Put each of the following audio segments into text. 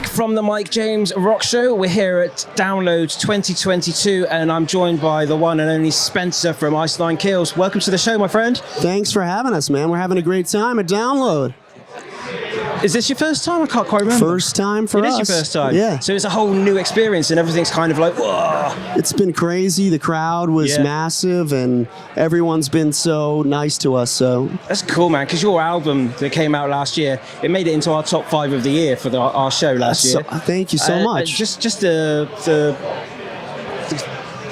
Mike from the Mike James Rock Show. We're here at Download 2022 and I'm joined by the one and only Spencer from Ice Nine Kills. Welcome to the show, my friend. Thanks for having us, man. We're having a great time at Download. Is this your first time? I can't quite remember. First time for us. It is your first time? Yeah. So it's a whole new experience and everything's kind of like, whoa. It's been crazy. The crowd was massive and everyone's been so nice to us. So that's cool, man, because your album that came out last year, it made it into our top 5 of the year for our show last year. Thank you so much. Just the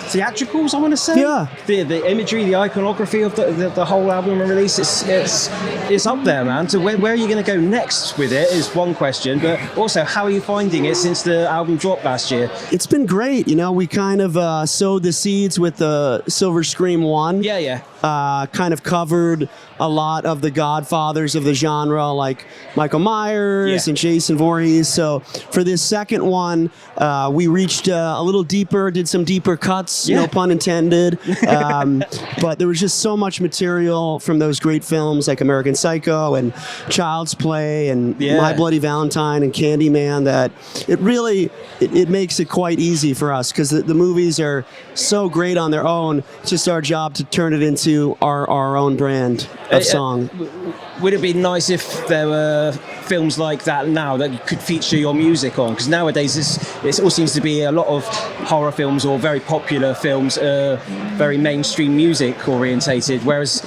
theatricals, I want to say. Yeah. The imagery, the iconography of the whole album and release, it's up there, man. So where are you going to go next with it is one question, but also how are you finding it since the album dropped last year? It's been great. You know, we kind of sowed the seeds with the Silver Scream 1. Yeah. Kind of covered a lot of the godfathers of the genre, like Michael Myers and Jason Voorhees. So for this second one, we reached a little deeper, did some deeper cuts, no pun intended. But there was just so much material from those great films like American Psycho and Child's Play and My Bloody Valentine and Candyman that it really, it makes it quite easy for us because the movies are so great on their own. It's just our job to turn it into our own brand of song. Would it be nice if there were films like that now that you could feature your music on? Because nowadays it all seems to be a lot of horror films or very popular films, very mainstream music orientated, whereas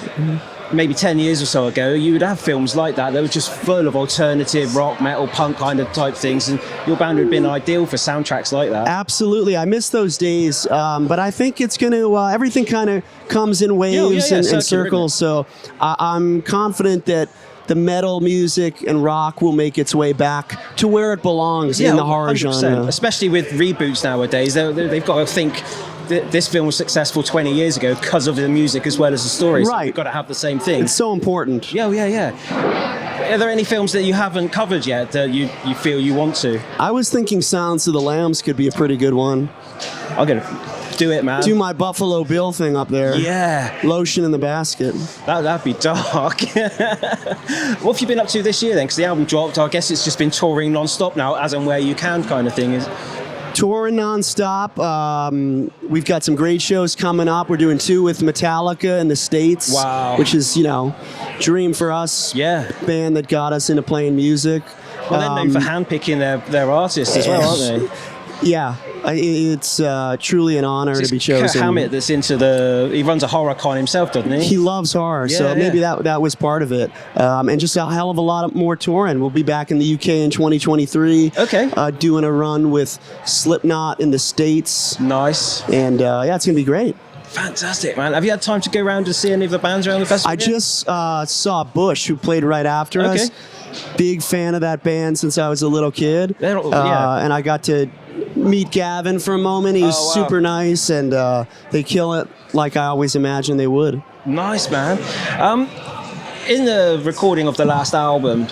maybe 10 years or so ago, you would have films like that were just full of alternative rock, metal, punk kind of type things, and your band would have been ideal for soundtracks like that. Absolutely. I miss those days, but I think it's going to, everything kind of comes in waves and circles, so I'm confident that the metal music and rock will make its way back to where it belongs in the horror 100%. genre. Especially with reboots nowadays, they've got to think this film was successful 20 years ago because of the music as well as the story. So you've got to have the same thing. It's so important. Yeah. Are there any films that you haven't covered yet that you feel you want to? I was thinking Silence of the Lambs could be a pretty good one. I'm going to do it, man. Do my Buffalo Bill thing up there. Yeah. Lotion in the basket. That'd be dark. What have you been up to this year then? Because the album dropped. I guess it's just been touring non-stop now, as and where you can kind of thing. Touring nonstop. We've got some great shows coming up. We're doing 2 with Metallica in the States. Wow. Which is, dream for us. Yeah. Band that got us into playing music. Well, they're known for handpicking their artists as well, aren't they? Yeah. It's truly an honor to be chosen. Kirk Hammett that's he runs a horror con himself, doesn't he? He loves horror, so maybe that was part of it. And just a hell of a lot more touring. We'll be back in the UK in 2023. Okay. Doing a run with Slipknot in the States. Nice. And it's going to be great. Fantastic, man. Have you had time to go around and see any of the bands around the festival? I just saw Bush, who played right after us. Big fan of that band since I was a little kid. And I got to meet Gavin for a moment. He was super nice, and they kill it like I always imagined they would. Nice, man. In the recording of the last album,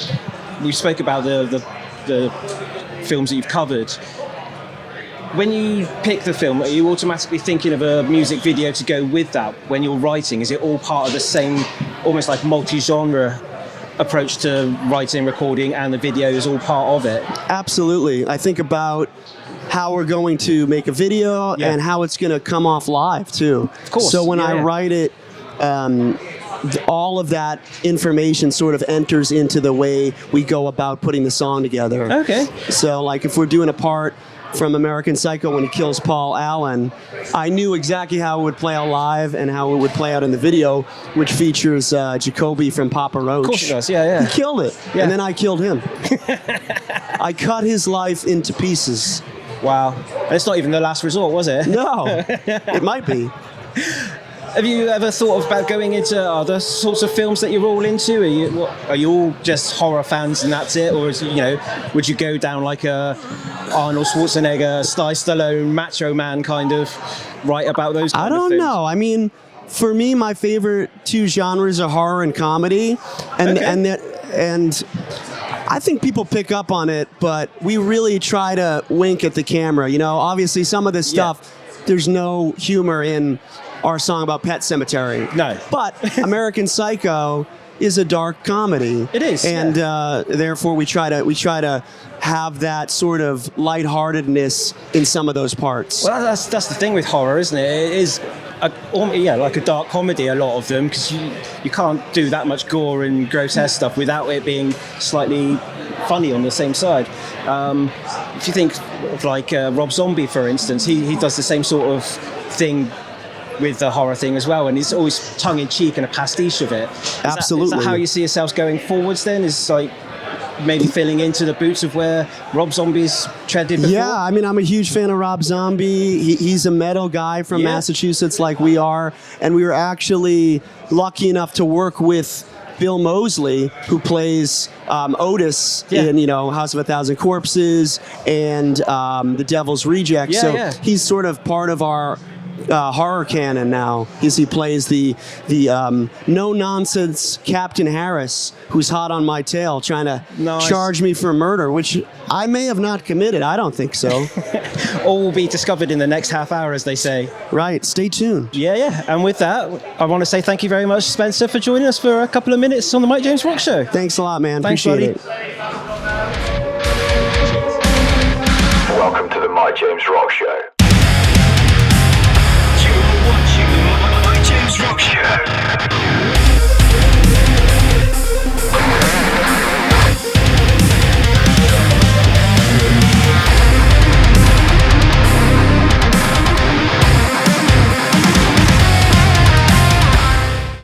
we spoke about the films that you've covered. When you pick the film, are you automatically thinking of a music video to go with that when you're writing? Is it all part of the same, almost like multi-genre approach to writing, recording, and the video is all part of it? Absolutely. I think about how we're going to make a video and how it's going to come off live, too. Of course. So when I write it, all of that information sort of enters into the way we go about putting the song together. Okay. So, like, if we're doing a part from American Psycho when he kills Paul Allen, I knew exactly how it would play out live and how it would play out in the video, which features Jacoby from Papa Roach. Of course it does, yeah. He killed it, and then I killed him. I cut his life into pieces. Wow. And it's not even the last resort, was it? No, it might be. Have you ever thought about going into other sorts of films that you're all into? Are you all just horror fans and that's it? Or would you go down like a Arnold Schwarzenegger, Sly Stallone, Macho Man kind of write about those kind of things? I don't know. I mean, for me, my favorite 2 genres are horror and comedy. And I think people pick up on it, but we really try to wink at the camera. Obviously some of this stuff, there's no humor in our song about Pet Sematary. No. But American Psycho is a dark comedy. It is, and therefore we try to have that sort of lightheartedness in some of those parts. Well, that's the thing with horror, isn't it? It is like a dark comedy, a lot of them, because you can't do that much gore and grotesque stuff without it being slightly funny on the same side. If you think of like Rob Zombie, for instance, he does the same sort of thing with the horror thing as well, and it's always tongue-in-cheek and a pastiche of it. Absolutely. Is that how you see yourselves going forwards then? Is like maybe filling into the boots of where Rob Zombie's treaded before? Yeah, I mean, I'm a huge fan of Rob Zombie. He's a metal guy from Massachusetts like we are, and we were actually lucky enough to work with Bill Moseley, who plays Otis in House of a Thousand Corpses and The Devil's Reject. He's sort of part of our horror canon now. He plays the no nonsense Captain Harris, who's hot on my tail, trying to charge me for murder, which I may have not committed. I don't think so. All will be discovered in the next half hour, as they say. Right. Stay tuned. Yeah. And with that, I want to say thank you very much, Spencer, for joining us for a couple of minutes on the Mike James Rock Show. Thanks a lot, man. Thanks, Appreciate buddy. it. Welcome to the Mike James Rock Show. You're watching the Mike James Rock Show.